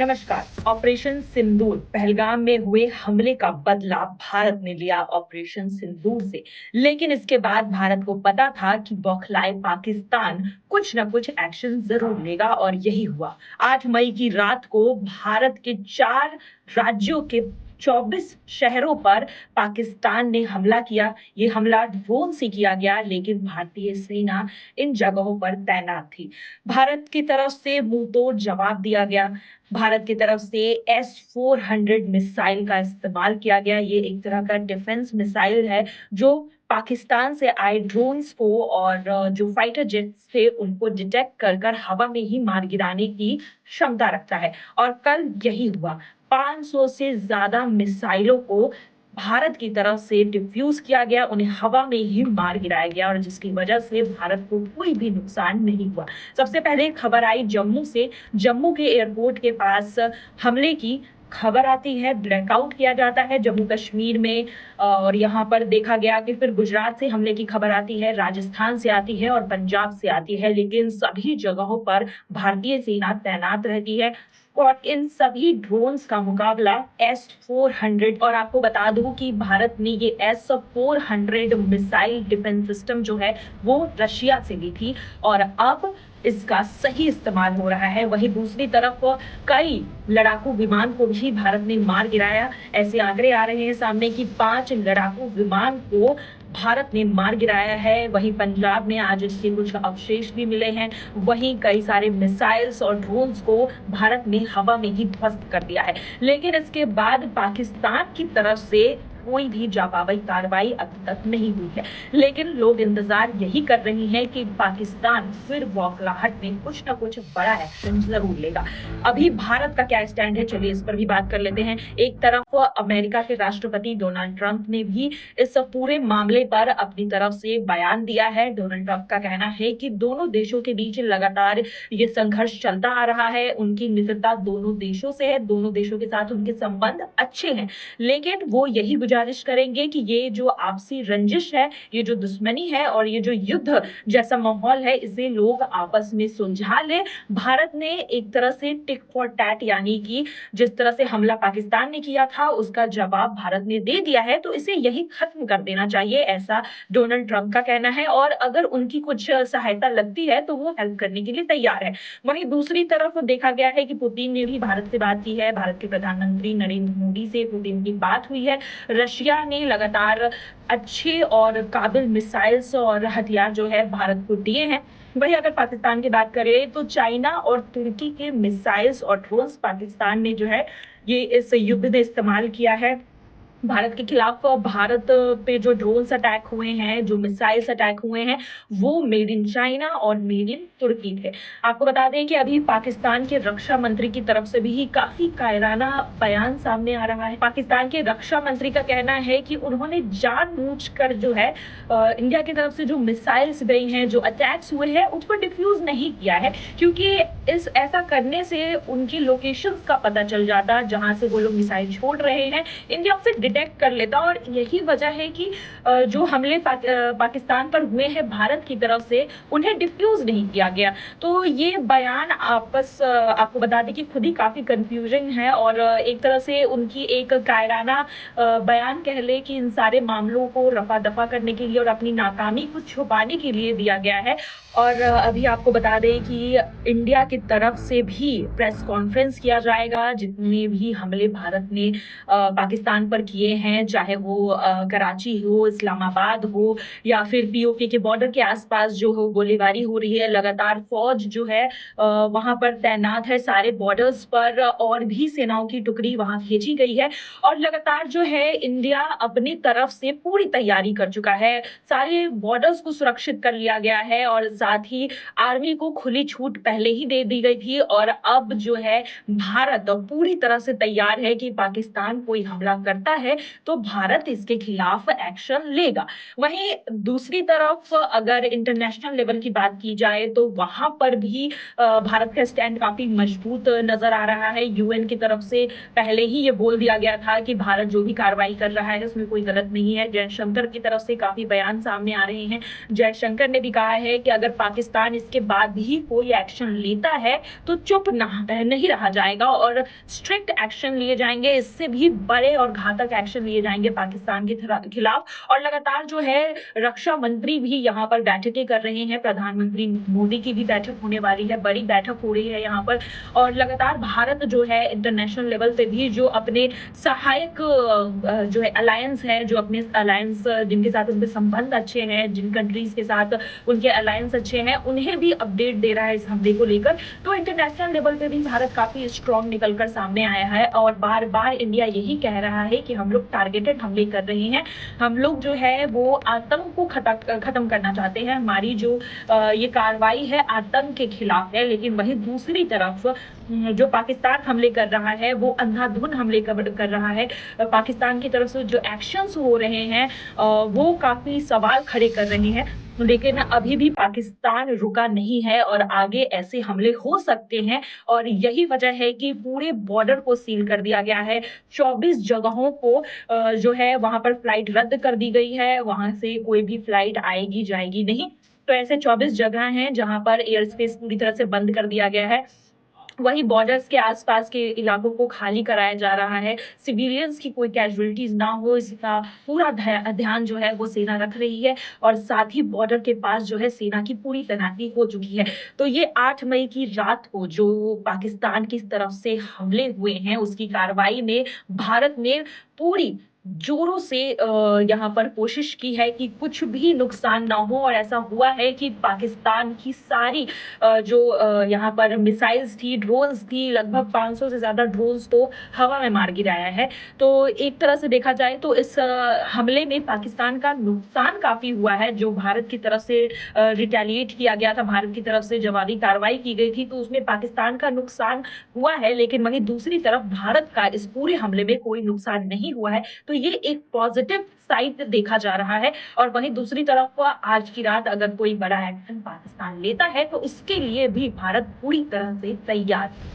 नमस्कार। ऑपरेशन सिंदूर पहलगाम में हुए हमले का बदला भारत ने लिया ऑपरेशन सिंदूर से। लेकिन इसके बाद भारत को पता था कि बौखलाए पाकिस्तान कुछ न कुछ एक्शन जरूर लेगा और यही हुआ। 8 मई की रात को भारत के 4 राज्यों के 24 शहरों पर पाकिस्तान ने हमला किया। ये हमला ड्रोन से किया गया, लेकिन भारतीय सेना इन जगहों पर तैनात थी। भारत की तरफ से मुंहतोड़ जवाब दिया गया। भारत की तरफ से S-400 मिसाइल का इस्तेमाल किया गया। ये एक तरह का डिफेंस मिसाइल है जो पाकिस्तान से आए ड्रोन्स को और जो फाइटर जेट्स थे उनको डिटेक्ट कर कर हवा में ही मार गिराने की क्षमता रखता है। और कल यही हुआ। 500 से ज्यादा मिसाइलों को भारत की तरफ से डिफ्यूज किया गया, उन्हें हवा में ही मार गिराया गया और जिसकी वजह से भारत को कोई भी नुकसान नहीं हुआ। सबसे पहले खबर आई जम्मू से। जम्मू के एयरपोर्ट के पास हमले की खबर आती है, ब्लैकआउट किया जाता है जम्मू कश्मीर में। और यहाँ पर देखा गया कि फिर गुजरात से हमले की खबर आती है, राजस्थान से आती है और पंजाब से आती है, लेकिन सभी जगहों पर भारतीय सेना तैनात रहती है और इन सभी ड्रोन्स का मुकाबला S-400। और आपको बता दूं कि भारत ने ये S-400 मिसाइल डिफेंस सिस्टम जो है वो रशिया से ली थी और अब इसका सही इस्तेमाल हो रहा है। वहीं दूसरी तरफ कई लड़ाकू विमान को भी भारत ने मार गिराया। ऐसे आंकड़े आ रहे हैं सामने कि 5 लड़ाकू विमान को भारत ने मार गिराया है। वहीं पंजाब में आज इसके कुछ अवशेष भी मिले हैं। वहीं कई सारे मिसाइल्स और ड्रोन्स को भारत ने हवा में ही ध्वस्त कर दिया है। लेकिन इसके बाद पाकिस्तान की तरफ से कोई भी जाबावी कार्रवाई अभी तक नहीं हुई है। लेकिन लोग इंतजार यही कर रही हैं कि पाकिस्तान फिर बौखलाहट में कुछ ना कुछ बड़ा एक्शन जरूर लेगा। अभी भारत का क्या स्टैंड है, चलिए इस पर भी बात कर लेते हैं। एक तरफ अमेरिका के राष्ट्रपति डोनाल्ड ट्रंप ने भी इस पूरे मामले पर अपनी तरफ से बयान दिया है। डोनाल्ड ट्रंप का कहना है कि दोनों देशों के बीच लगातार ये संघर्ष चलता आ रहा है। उनकी मित्रता दोनों देशों से है, दोनों देशों के साथ उनके संबंध अच्छे हैं, लेकिन वो यही गुजारिश करेंगे कि ये जो आपसी रंजिश है, ये जो दुश्मनी है और ये जो युद्ध जैसा माहौल है, इसे लोग आपस में सुलझा ले। भारत ने एक तरह से टिक फॉर टैट, यानी कि जिस तरह से हमला पाकिस्तान ने किया था उसका जवाब भारत ने दे दिया है, तो इसे यही खत्म कर देना चाहिए, ऐसा डोनाल्ड ट्रंप का कहना है। और अगर उनकी कुछ सहायता लगती है तो वो हेल्प करने के लिए तैयार है। वहीं दूसरी तरफ देखा गया है कि पुतिन ने भी भारत से बात की है। भारत के प्रधानमंत्री नरेंद्र मोदी से पुतिन की बात हुई है। रशिया ने लगातार अच्छे और काबिल मिसाइल्स और हथियार जो है भारत को दिए हैं। वहीं अगर पाकिस्तान की बात करें तो चाइना और तुर्की के मिसाइल्स और ड्रोन्स पाकिस्तान ने जो है ये इस युद्ध में इस्तेमाल किया है भारत के खिलाफ। भारत पे जो ड्रोन्स अटैक हुए हैं, जो मिसाइल्स अटैक हुए हैं, वो मेड इन चाइना और मेड इन तुर्की थे। आपको बता दें कि अभी पाकिस्तान के रक्षा मंत्री की तरफ से भी काफी कायराना बयान सामने आ रहा है। पाकिस्तान के रक्षा मंत्री का कहना है कि उन्होंने जानबूझकर जो है इंडिया की तरफ से जो मिसाइल्स गई हैं, जो अटैक्स हुए हैं, उसको डिफ्यूज नहीं किया है, क्योंकि इस ऐसा करने से उनकी लोकेशंस का पता चल जाता जहां से वो लोग मिसाइल छोड़ रहे हैं, इंडिया उसे डिटेक्ट कर लेता। और यही वजह है कि जो हमले पाकिस्तान पर हुए हैं भारत की तरफ से, उन्हें डिफ्यूज नहीं किया गया। तो ये बयान आपको बता दें कि खुद ही काफी कंफ्यूजिंग है और एक तरह से उनकी एक कायराना बयान कह ले कि इन सारे मामलों को रफा दफा करने के लिए और अपनी नाकामी को छुपाने के लिए दिया गया है। और अभी आपको बता दें कि इंडिया की तरफ से भी प्रेस कॉन्फ्रेंस किया जाएगा। जितने भी हमले भारत ने पाकिस्तान पर किए हैं, चाहे वो कराची हो, इस्लामाबाद हो या फिर पीओके के बॉर्डर के आसपास जो हो गोलीबारी हो रही है, लगातार फौज जो है वहां पर तैनात है सारे बॉर्डर्स पर, और भी सेनाओं की टुकड़ी वहां भेजी गई है। और लगातार जो है इंडिया अपनी तरफ से पूरी तैयारी कर चुका है, सारे बॉर्डर्स को सुरक्षित कर लिया गया है और साथ ही आर्मी को खुली छूट पहले ही दे दी गई थी। और अब जो है भारत पूरी तरह से तैयार है कि पाकिस्तान कोई हमला करता है तो भारत इसके खिलाफ एक्शन लेगा। वहीं दूसरी तरफ अगर इंटरनेशनल लेवल की बात की जाए तो वहाँ पर भी भारत का स्टैंड काफ़ी मजबूत नज़र आ रहा है। यूएन की तरफ से पहले ही ये बोल दिया गया था कि भारत जो भी कार्रवाई कर रहा है उसमें कोई गलत नहीं है। जयशंकर की तरफ से काफ़ी बयान सामने आ रहे हैं। जयशंकर ने भी कहा है कि अगर पाकिस्तान इसके बाद भी कोई एक्शन लेता है तो चुप नहीं रहा जाएगा और स्ट्रिक्ट एक्शन लिए जाएँगे। इससे भी बड़े और घातक एक्शन लिए जाएँगे पाकिस्तान के खिलाफ। और लगातार जो है रक्षा मंत्री भी यहाँ पर बैठकें कर रहे हैं। प्रधानमंत्री मोदी की भी बैठक होने वाली है, बड़ी बैठक हो रही है यहाँ पर। और लगातार भारत जो है इंटरनेशनल लेवल पे भी जो अपने सहायक जो है अलायंस है, जो अपने अलायंस जिनके साथ उनके संबंध अच्छे हैं, जिन कंट्रीज़ के साथ उनके अलायंस अच्छे हैं, उन्हें भी अपडेट दे रहा है इस हमले को लेकर। तो इंटरनेशनल लेवल पे भी भारत काफ़ी स्ट्रॉन्ग निकल कर सामने आया है और बार-बार इंडिया यही कह रहा है कि हम लोग टारगेटेड हमले कर रहे हैं। हम लोग जो है वो आतंक को खत्म करना चाहते हैं। हमारी जो ये कार्रवाई है आतंक के खिलाफ है। लेकिन वहीं दूसरी तरफ जो पाकिस्तान हमले कर रहा है वो अंधाधुंध हमले कर रहा है। पाकिस्तान की तरफ से जो एक्शंस हो रहे हैं वो काफ़ी सवाल खड़े कर रहे हैं। लेकिन अभी भी पाकिस्तान रुका नहीं है और आगे ऐसे हमले हो सकते हैं और यही वजह है कि पूरे बॉर्डर को सील कर दिया गया है। 24 जगहों को जो है वहाँ पर फ्लाइट रद्द कर दी गई है, वहाँ से कोई भी फ्लाइट आएगी जाएगी नहीं। तो ऐसे 24 जगह हैं जहाँ पर एयर स्पेस पूरी तरह से बंद कर दिया गया है। वहीं बॉर्डर्स के आस-पास के इलाकों को खाली कराया जा रहा है। सिविलियंस की कोई कैजुअल्टीज़ ना हो इसका पूरा ध्यान जो है वो सेना रख रही है और साथ ही बॉर्डर के पास जो है सेना की पूरी तैनाती हो चुकी है। तो ये 8 मई की रात को जो पाकिस्तान की तरफ से हमले हुए हैं उसकी कार्रवाई में भारत ने पूरी ज़ोरों से यहाँ पर कोशिश की है कि कुछ भी नुकसान ना हो और ऐसा हुआ है कि पाकिस्तान की सारी जो यहाँ पर मिसाइल्स थी, ड्रोन्स थी, लगभग 500 से ज़्यादा ड्रोन्स तो हवा में मार गिराया है। तो एक तरह से देखा जाए तो इस हमले में पाकिस्तान का नुकसान काफ़ी हुआ है, जो भारत की तरफ से रिटेलिएट किया गया था, भारत की तरफ से जवाबी कार्रवाई की गई थी, तो उसमें पाकिस्तान का नुकसान हुआ है। लेकिन वहीं दूसरी तरफ भारत का इस पूरे हमले में कोई नुकसान नहीं हुआ है। तो ये एक पॉज़िटिव साइड देखा जा रहा है और वहीं दूसरी तरफ आज की रात अगर कोई बड़ा एक्शन पाकिस्तान लेता है तो इसके लिए भी भारत पूरी तरह से तैयार है।